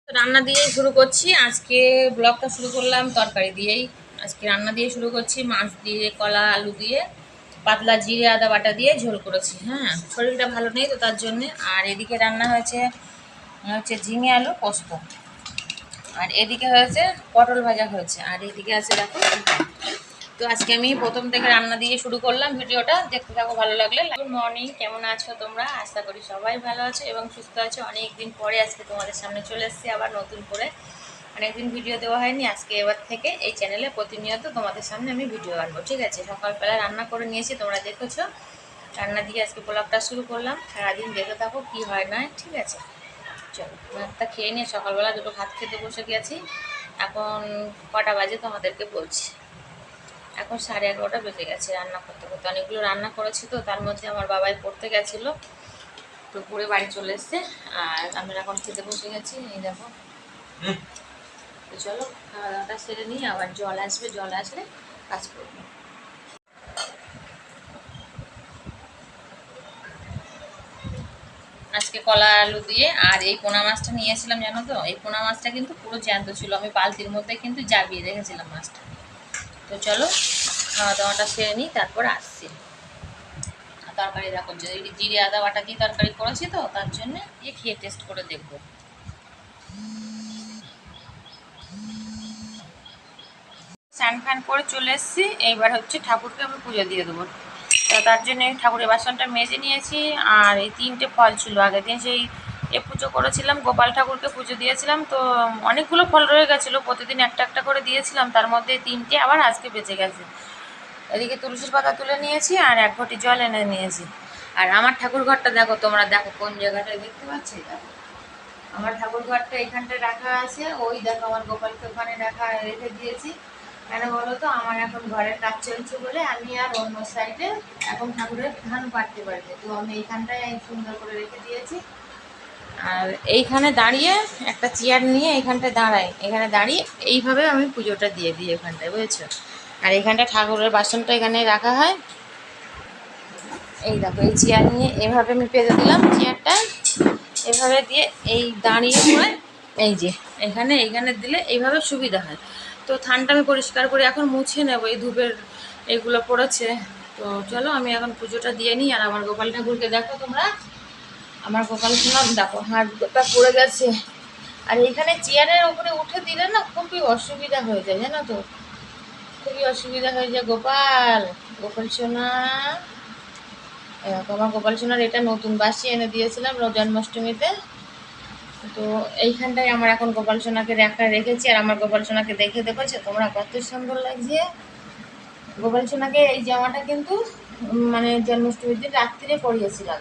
রান্না দিয়ে শুরু করছি আজকে। ব্লগটা শুরু করলাম তরকারি দিয়েই। আজকে রান্না দিয়ে শুরু করছি, মাছ দিয়ে, কলা আলু দিয়ে, পাতলা জিরে আদা বাটা দিয়ে ঝোল করেছি। হ্যাঁ, শরীরটা ভালো নেই তো তার জন্যে। আর এদিকে রান্না হয়েছে হচ্ছে ঝিঙে আলু পোস্ত, আর এদিকে হয়েছে পটল ভাজা হয়েছে, আর এদিকে আছে দেখো। তো আজকে আমি প্রথম থেকে রান্না দিয়ে শুরু করলাম, ভিডিওটা দেখতে থাকো ভালো লাগলে। গুড মর্নিং, কেমন আছো তোমরা? আশা করি সবাই ভালো আছো এবং সুস্থ আছো। অনেকদিন পরে আজকে তোমাদের সামনে চলে এসেছি আবার নতুন করে। অনেকদিন ভিডিও দেওয়া হয়নি, আজকে এবার থেকে এই চ্যানেলে প্রতিনিয়ত তোমাদের সামনে আমি ভিডিও আনবো, ঠিক আছে? সকালবেলা রান্না করে নিয়েছি, তোমরা দেখেছো। রান্না দিয়ে আজকে ব্লগটা শুরু করলাম, সারাদিন দেখে থাকো কি হয় না, ঠিক আছে? চলো ভাতটা খেয়ে নিয়ে, সকালবেলা দুটো ভাত খেতে বসে গেছি। এখন কটা বাজে তোমাদেরকে বলছি। এখন 11:30 বেজে গেছে রান্না করতে করতে। অনেকগুলো রান্না করেছি তো, তার মধ্যে আমার বাবাই পড়তে গেছিলো, তো পড়ে বাড়ি চলে এসছে। আর আমরা এখন খেতে বসে গেছি, এই দেখো। তো চলো খাওয়া দাওয়াটা সেরে নিই, আবার জল আসবে, জল আসলে কাজ করবো। আজকে কলা আলু দিয়ে, আর এই পোনা মাছটা নিয়েছিলাম জানো তো, এই পোনা মাছটা কিন্তু পুরো জ্যান্ত ছিল, আমি বালতির মধ্যে কিন্তু জাবিয়ে রেখেছিলাম মাছটা। তো চলো খাওয়া দাওয়াটা সেরে নিই, তারপর আসছি। তরকারি দেখো, জিরে আদা বাটা দিয়ে তরকারি করেছি তো তার জন্য দিয়ে খেয়ে টেস্ট করে দেখবো। স্নান ফান করে চলে এসেছি, এইবার হচ্ছে ঠাকুরকে আমি পুজো দিয়ে দেবো। তো তার জন্য ঠাকুরের বাসনটা মেজে নিয়েছি। আর এই 3টে ফল ছিল, আগের দিন সেই পুজো করেছিলাম, গোপাল ঠাকুরকে পুজো দিয়েছিলাম, তো অনেকগুলো ফল রয়ে গেছিলো, প্রতিদিন একটা একটা করে দিয়েছিলাম, তার মধ্যে 3টে আবার আজকে বেঁচে গেছে। এদিকে তুলসীর পাতা তুলে নিয়েছি, আর 1 ঘটি জল এনে নিয়েছি। আর আমার ঠাকুর ঘরটা দেখো, তোমরা দেখো কোন জায়গাটায় দেখতে পাচ্ছি। দেখো আমার ঠাকুর ঘরটা এখানটায় রাখা আছে, ওই দেখো আমার গোপালকে ওখানে রেখে দিয়েছি। কেন বলো তো, আমার এখন ঘরের কাজ চলছে বলে আমি আর অন্য সাইডে এখন ঠাকুরের ধান পাড়তে পারবে, তো আমি এইখানটায় সুন্দর করে রেখে দিয়েছি। আর এইখানে দাঁড়িয়ে একটা চেয়ার নিয়ে এখানটায় দাঁড়াই, এখানে দাঁড়িয়ে এইভাবে আমি পুজোটা দিয়ে দিই এখানটায়, বুঝেছো? আর এখানটা ঠাকুরের বাসনটা এখানে রাখা হয়। এই দেখো এই চেয়ার নিয়ে এভাবে আমি পেতে দিলাম চেয়ারটা, এভাবে দিয়ে এই দাঁড়িয়ে পড়ে, এই যে এইখানে দিলে এইভাবে সুবিধা হয়। তো থানটা আমি পরিষ্কার করে এখন মুছে নেব, এই ধূপের এইগুলো পড়েছে। তো চলো আমি এখন পুজোটা দিয়ে নিই। আর আমার গোপাল ঠাকুরকে দেখো তোমরা, আমার গোপাল সোনার দেখো হাতটা পড়ে গেছে। আর এইখানে চেয়ারের উপরে উঠে দিলে না খুবই অসুবিধা হয়ে যায়, জানো তো, খুবই অসুবিধা হয়ে যায়। গোপাল, গোপাল সোনা, আমার গোপাল সোনার এটা নতুন বাসি এনে দিয়েছিলাম জন্মাষ্টমীতে। তো এইখানটায় আমার এখন গোপাল সোনাকে রেখেছি। আর আমার গোপাল সোনাকে দেখে দেখেছো তোমরা কত সুন্দর লাগছে। গোপাল সোনাকে এই জামাটা কিন্তু মানে জন্মাষ্টমীর দিন রাত্রিরে পরিয়েছিলাম।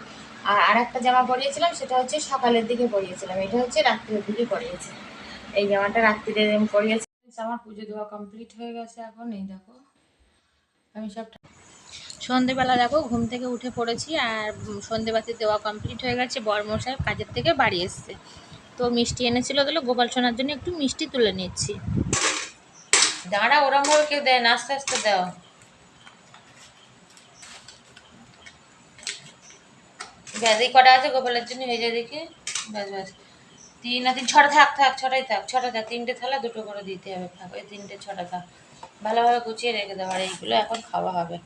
আর একটা জামা পরিয়েছিলাম, সেটা হচ্ছে সকালের দিকে পরিয়েছিলাম, এটা হচ্ছে রাত্রির দিকে পরিয়েছি। এই জামাটা রাত্রিরে পরিয়েছি। আমার পুজো দেওয়া কমপ্লিট হয়ে গেছে। এখন এই দেখো আমি সব সন্ধেবেলা দেখো ঘুম থেকে উঠে পড়েছি, আর সন্ধেবাতি দেওয়া কমপ্লিট হয়ে গেছে। বরমশাই কাজের থেকে বাড়ি এসছে, তো মিষ্টি এনেছিল, তাহলে গোপাল সোনার জন্য একটু মিষ্টি তুলে নিচ্ছি। দাঁড়া, ওরম ভাবে কেউ দেয় না, আস্তে আস্তে দেওয়া। ব্যাধি কটা আছে গোপালের জন্য, ভেজে দেখি। ব্যাস ব্যাস, 3 না 3, 6টা থাক থাক, 6টাই থাক, 6টা থাক। 3টে থালা 2টো করে দিতে হবে, থাক ওই 3টে 6টা থাক। ভালোভাবে গুছিয়ে রেখে দেওয়া, আর এইগুলো এখন খাওয়া হবে।